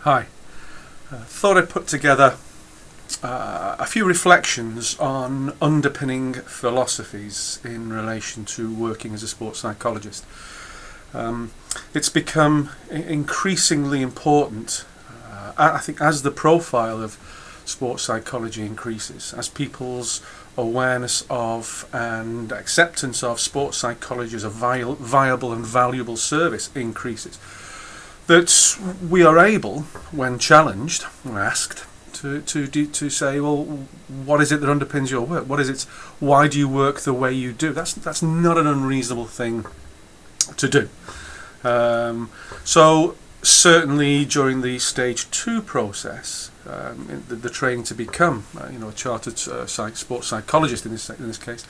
Hi. Thought I'd put together a few reflections on underpinning philosophies in relation to working as a sports psychologist. It's become increasingly important, I think, as the profile of sports psychology increases, as people's awareness of and acceptance of sports psychology as a viable and valuable service increases, that we are able, when challenged, when asked, to say, well, what is it that underpins your work? What is it? Why do you work the way you do? That's not an unreasonable thing to do. So certainly during the stage 2 process, the training to become, a chartered sports psychologist in this case,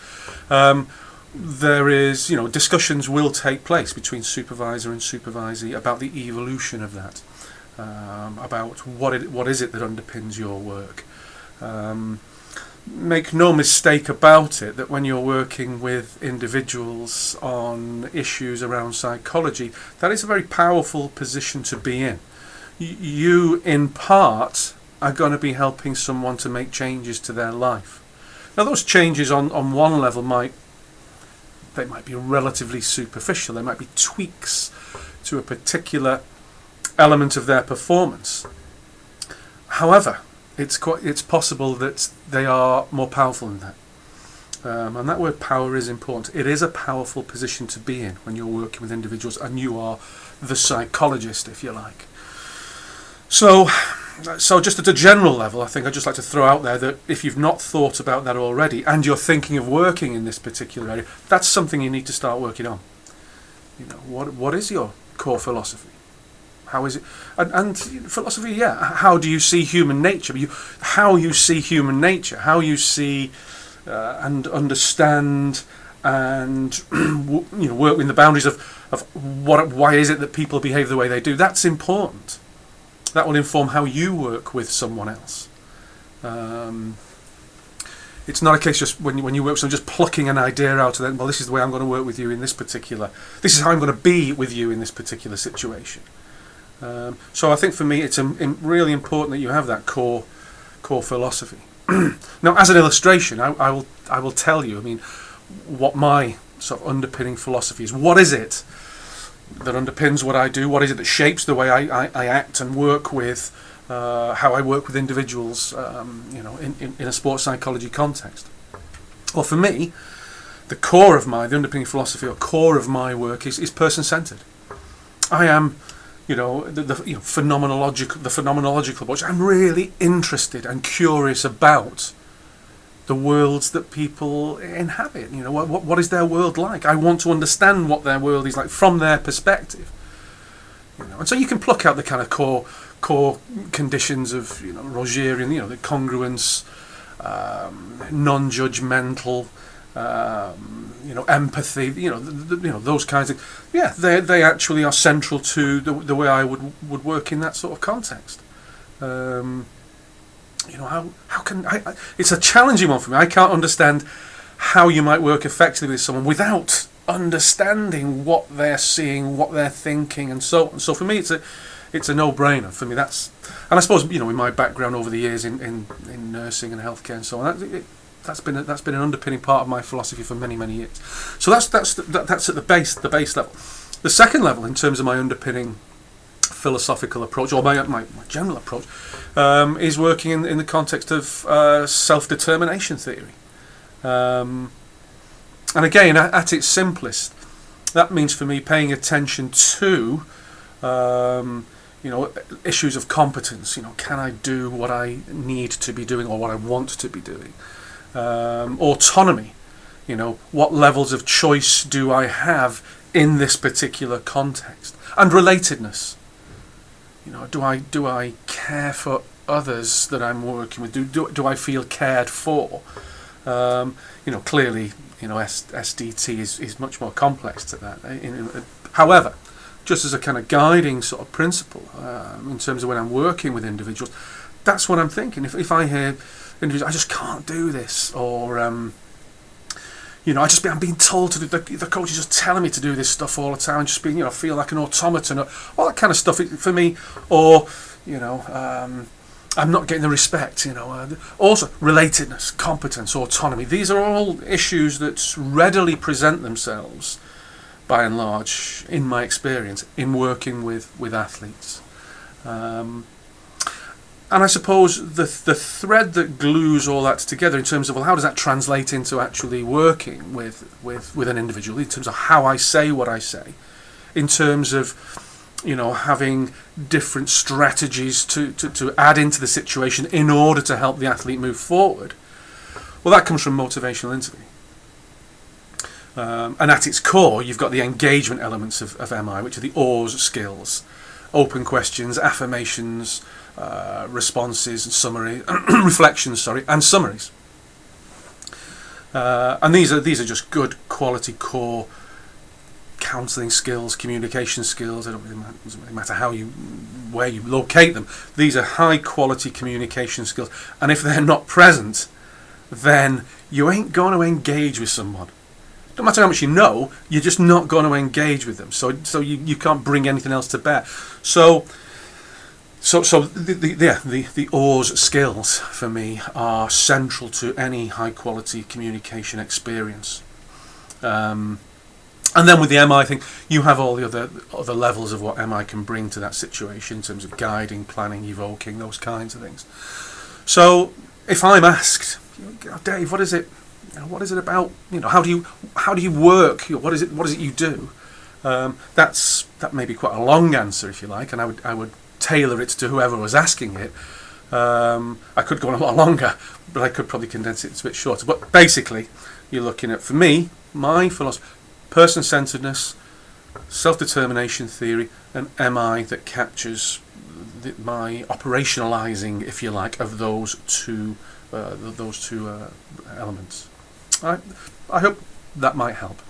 there is, discussions will take place between supervisor and supervisee about the evolution of that, about what is it that underpins your work. Make no mistake about it that when you're working with individuals on issues around psychology, that is a very powerful position to be in. You, in part, are going to be helping someone to make changes to their life. Now, those changes on one level might be relatively superficial. They might be tweaks to a particular element of their performance. However, it's possible that they are more powerful than that. And that word power is important. It is a powerful position to be in when you're working with individuals and you are the psychologist, if you like. So just at a general level, I think I'd just like to throw out there that if you've not thought about that already and you're thinking of working in this particular area, that's something you need to start working on. What is your core philosophy? How is it? And philosophy, how do you see human nature? How you see human nature, how you see and understand and work within the boundaries of why is it that people behave the way they do? That's important. That will inform how you work with someone else. It's not a case just when you work with someone just plucking an idea out of them. Well, this is the way I'm going to work with you in this particular. This is how I'm going to be with you in this particular situation. So I think for me, it's really important that you have that core philosophy. Now, as an illustration, I will tell you. What my sort of underpinning philosophy is. What is it that underpins what I do? What is it that shapes the way I act and work with, how I work with individuals, in a sports psychology context? Well, for me, the underpinning philosophy or core of my work is person-centered. I am, the phenomenological approach. I'm really interested and curious about the worlds that people inhabit. What is their world like? I want to understand what their world is like from their perspective. And so you can pluck out the kind of core conditions of Rogerian, the congruence, non-judgmental, empathy, those kinds of they actually are central to the way I would work in that sort of context. How can I? It's a challenging one for me. I can't understand how you might work effectively with someone without understanding what they're seeing, what they're thinking, and so on. So for me, it's a no-brainer. For me, and I suppose in my background over the years in nursing and healthcare and so on, that's been an underpinning part of my philosophy for many years. So that's at the base level. The second level, in terms of my underpinning philosophical approach, or my general approach, is working in the context of self-determination theory. And again, at its simplest, that means for me paying attention to issues of competence. Can I do what I need to be doing or what I want to be doing? Autonomy. What levels of choice do I have in this particular context? And relatedness. Do I care for others that I'm working with? Do I feel cared for? Clearly, SDT is much more complex to that. However, just as a kind of guiding sort of principle, in terms of when I'm working with individuals, that's what I'm thinking. If I hear individuals, I just can't do this, or I'm being told to do, the coach is just telling me to do this stuff all the time, and just being, feel like an automaton, all that kind of stuff for me. Or, I'm not getting the respect, Also, relatedness, competence, autonomy. These are all issues that readily present themselves, by and large, in my experience, in working with athletes. And I suppose the thread that glues all that together in terms of, well, how does that translate into actually working with an individual, in terms of how I say what I say, in terms of, having different strategies to add into the situation in order to help the athlete move forward. Well, that comes from motivational interviewing. And at its core, you've got the engagement elements of MI, which are the OARS skills: open questions, affirmations, responses, and summary, reflections, and summaries. And these are just good quality core counselling skills, communication skills. It doesn't really matter where you locate them. These are high quality communication skills, and if they're not present, then you ain't going to engage with someone. No matter how much you know, you're just not going to engage with them. So you can't bring anything else to bear. So the OARS skills for me are central to any high quality communication experience. And then with the MI thing, you have all the other levels of what MI can bring to that situation in terms of guiding, planning, evoking, those kinds of things. So if I'm asked, Dave, what is it? What is it about? How do you work? What is it you do? That may be quite a long answer, if you like, and I would tailor it to whoever was asking it. I could go on a lot longer, but I could probably condense it a bit shorter. But basically, you're looking at, for me, my philosophy: person-centeredness, self-determination theory, and MI that captures my operationalizing, if you like, of those two elements. I hope that might help.